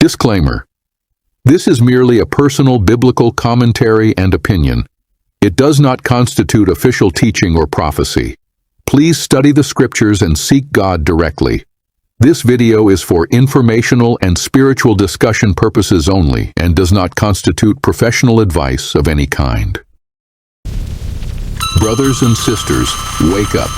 Disclaimer. This is merely a personal biblical commentary and opinion. It does not constitute official teaching or prophecy. Please study the scriptures and seek God directly. This video is for informational and spiritual discussion purposes only and does not constitute professional advice of any kind. Brothers and sisters, wake up.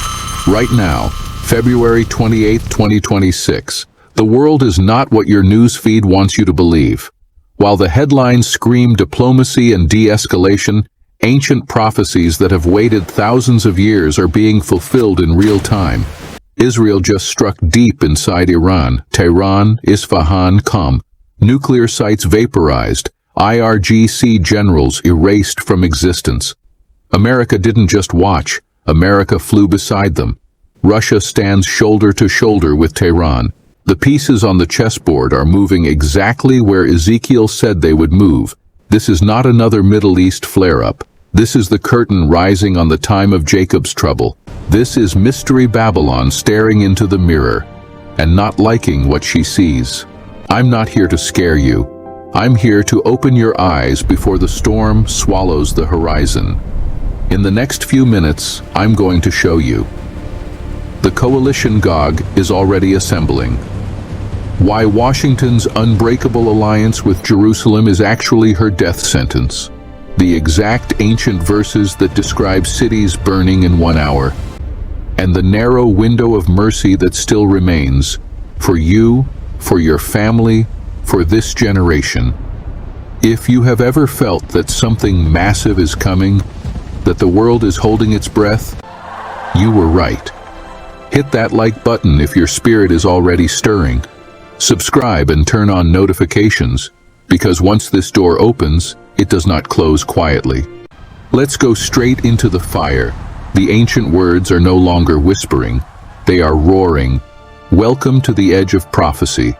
Right now, February 28, 2026. The world is not what your news feed wants you to believe. While the headlines scream diplomacy and de-escalation, ancient prophecies that have waited thousands of years are being fulfilled in real time. Israel just struck deep inside Iran, Tehran, Isfahan, Cahn. Nuclear sites vaporized, IRGC generals erased from existence. America didn't just watch, America flew beside them. Russia stands shoulder to shoulder with Tehran. The pieces on the chessboard are moving exactly where Ezekiel said they would move. This is not another Middle East flare-up. This is the curtain rising on the time of Jacob's trouble. This is Mystery Babylon staring into the mirror and not liking what she sees. I'm not here to scare you. I'm here to open your eyes before the storm swallows the horizon. In the next few minutes, I'm going to show you. The coalition Gog is already assembling. Why Washington's unbreakable alliance with Jerusalem is actually her death sentence. The exact ancient verses that describe cities burning in 1 hour. And the narrow window of mercy that still remains for you, for your family, for this generation. If you have ever felt that something massive is coming, that the world is holding its breath, you were right. Hit that like button if your spirit is already stirring. Subscribe and turn on notifications, because once this door opens, it does not close quietly. Let's go straight into the fire. The ancient words are no longer whispering, they are roaring. Welcome to the edge of prophecy.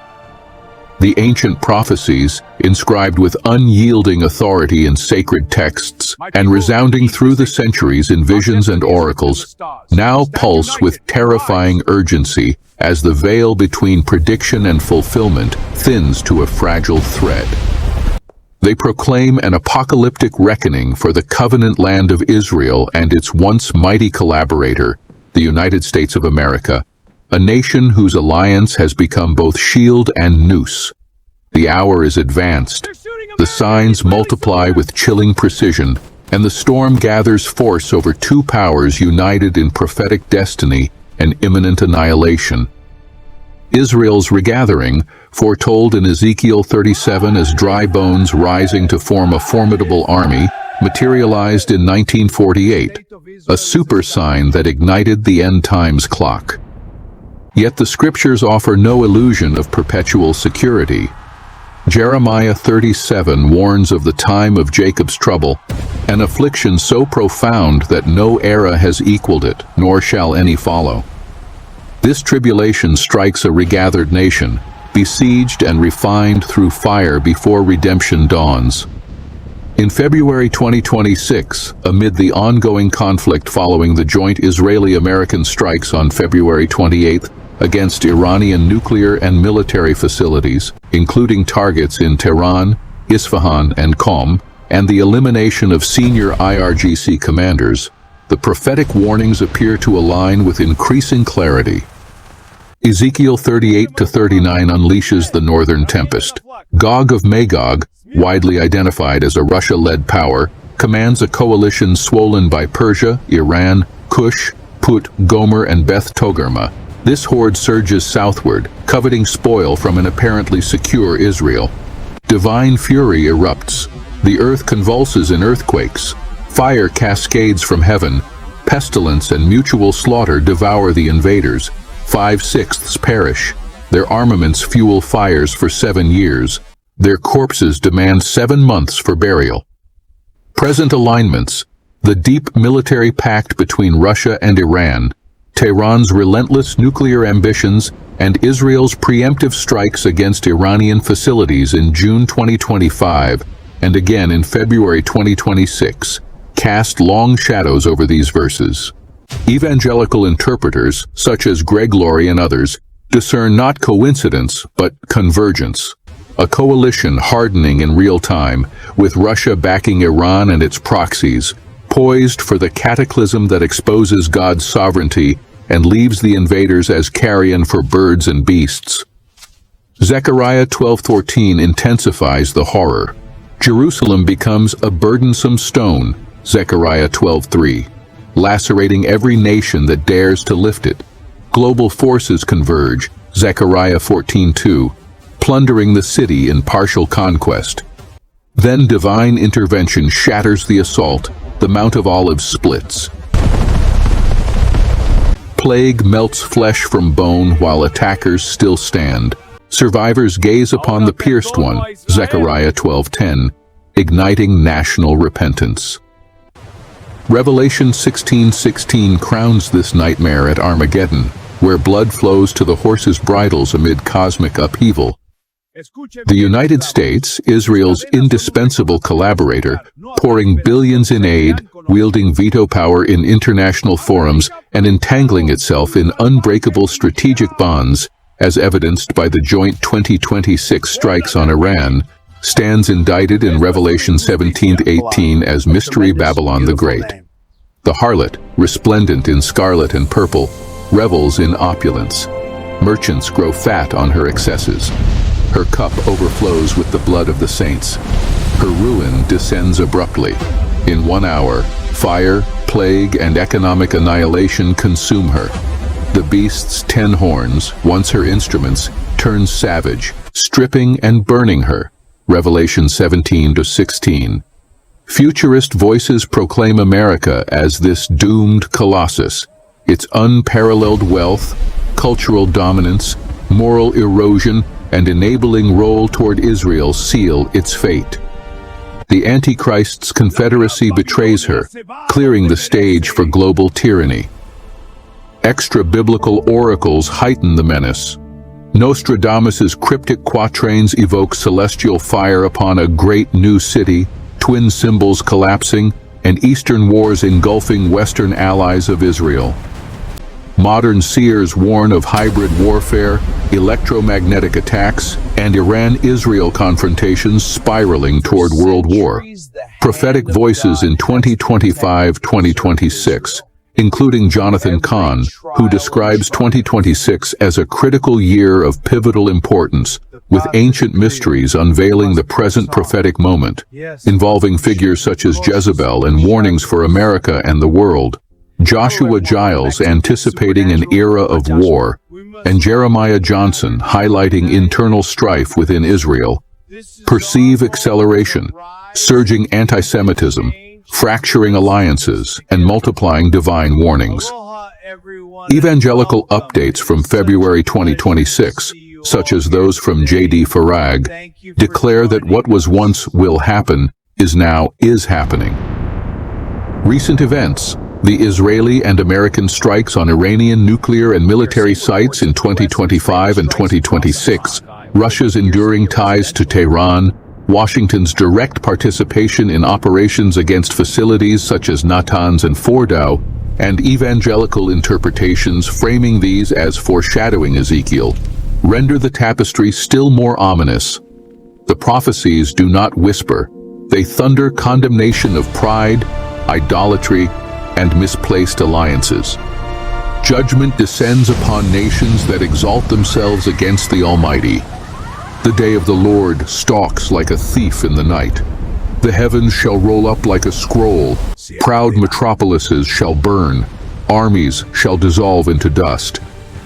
The ancient prophecies, inscribed with unyielding authority in sacred texts and resounding through the centuries in visions and oracles, now pulse with terrifying urgency as the veil between prediction and fulfillment thins to a fragile thread. They proclaim an apocalyptic reckoning for the covenant land of Israel and its once mighty collaborator, the United States of America, a nation whose alliance has become both shield and noose. The hour is advanced, the signs multiply with chilling precision, and the storm gathers force over two powers united in prophetic destiny and imminent annihilation. Israel's regathering, foretold in Ezekiel 37 as dry bones rising to form a formidable army, materialized in 1948, a super sign that ignited the end times clock. Yet the scriptures offer no illusion of perpetual security. Jeremiah 37 warns of the time of Jacob's trouble, an affliction so profound that no era has equaled it, nor shall any follow. This tribulation strikes a regathered nation, besieged and refined through fire before redemption dawns. In February 2026, amid the ongoing conflict following the joint Israeli-American strikes on February 28 against Iranian nuclear and military facilities, including targets in Tehran, Isfahan, and Qom, and the elimination of senior IRGC commanders, the prophetic warnings appear to align with increasing clarity. Ezekiel 38-39 unleashes the northern tempest. Gog Magog, widely identified as a Russia-led power, commands a coalition swollen by Persia, Iran, Kush, Put, Gomer, and Beth Togarmah. This horde surges southward, coveting spoil from an apparently secure Israel. Divine fury erupts. The earth convulses in earthquakes. Fire cascades from heaven. Pestilence and mutual slaughter devour the invaders. 5/6 perish. Their armaments fuel fires for 7 years. Their corpses demand 7 months for burial. Present alignments. The deep military pact between Russia and Iran, Tehran's relentless nuclear ambitions, and Israel's preemptive strikes against Iranian facilities in June 2025 and again in February 2026, cast long shadows over these verses. Evangelical interpreters, such as Greg Laurie and others, discern not coincidence but convergence. a coalition hardening in real time, with Russia backing Iran and its proxies, poised for the cataclysm that exposes God's sovereignty and leaves the invaders as carrion for birds and beasts. Zechariah 12:14 intensifies the horror. Jerusalem becomes a burdensome stone, Zechariah 12:3, lacerating every nation that dares to lift it. Global forces converge, Zechariah 14:2, plundering the city in partial conquest. Then divine intervention shatters the assault, the Mount of Olives splits. Plague melts flesh from bone while attackers still stand. Survivors gaze upon the pierced one, Zechariah 12:10, igniting national repentance. Revelation 16:16 crowns this nightmare at Armageddon, where blood flows to the horses' bridles amid cosmic upheaval. The United States, Israel's indispensable collaborator, pouring billions in aid, wielding veto power in international forums, and entangling itself in unbreakable strategic bonds, as evidenced by the joint 2026 strikes on Iran, stands indicted in Revelation 17:18 as Mystery Babylon the Great. The harlot, resplendent in scarlet and purple, revels in opulence. Merchants grow fat on her excesses. Her cup overflows with the blood of the saints. Her ruin descends abruptly. In 1 hour, fire, plague, and economic annihilation consume her. The beast's 10 horns, once her instruments, turn savage, stripping and burning her. Revelation 17:16. Futurist voices proclaim America as this doomed colossus. Its unparalleled wealth, cultural dominance, moral erosion, and enabling role toward Israel seal its fate. The Antichrist's confederacy betrays her, clearing the stage for global tyranny. Extra-biblical oracles heighten the menace. Nostradamus's cryptic quatrains evoke celestial fire upon a great new city, twin symbols collapsing, and Eastern wars engulfing Western allies of Israel. Modern seers warn of hybrid warfare, electromagnetic attacks, and Iran-Israel confrontations spiraling toward world war. Prophetic voices in 2025-2026, including Jonathan Cahn, who describes 2026 as a critical year of pivotal importance, with ancient mysteries unveiling the present prophetic moment, involving figures such as Jezebel and warnings for America and the world. Joshua Giles anticipating an era of war, and Jeremiah Johnson highlighting internal strife within Israel, perceive acceleration, surging anti-Semitism, fracturing alliances, and multiplying divine warnings. Evangelical updates from February 2026, such as those from J.D. Farag, declare that what was once will happen is now is happening. Recent events: the Israeli and American strikes on Iranian nuclear and military sites in 2025 and 2026, Russia's enduring ties to Tehran, Washington's direct participation in operations against facilities such as Natanz and Fordow, and evangelical interpretations framing these as foreshadowing Ezekiel, render the tapestry still more ominous. The prophecies do not whisper. They thunder condemnation of pride, idolatry, and misplaced alliances. Judgment descends upon nations that exalt themselves against the Almighty. The day of the Lord stalks like a thief in the night. The heavens shall roll up like a scroll. Proud metropolises shall burn. Armies shall dissolve into dust.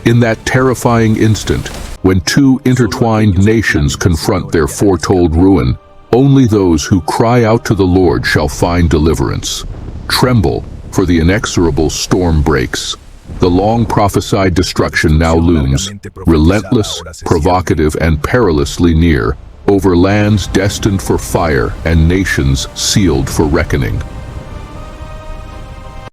In that terrifying instant, when two intertwined nations confront their foretold ruin, only those who cry out to the Lord shall find deliverance. Tremble, for the inexorable storm breaks. The long-prophesied destruction now looms, relentless, provocative, and perilously near, over lands destined for fire and nations sealed for reckoning.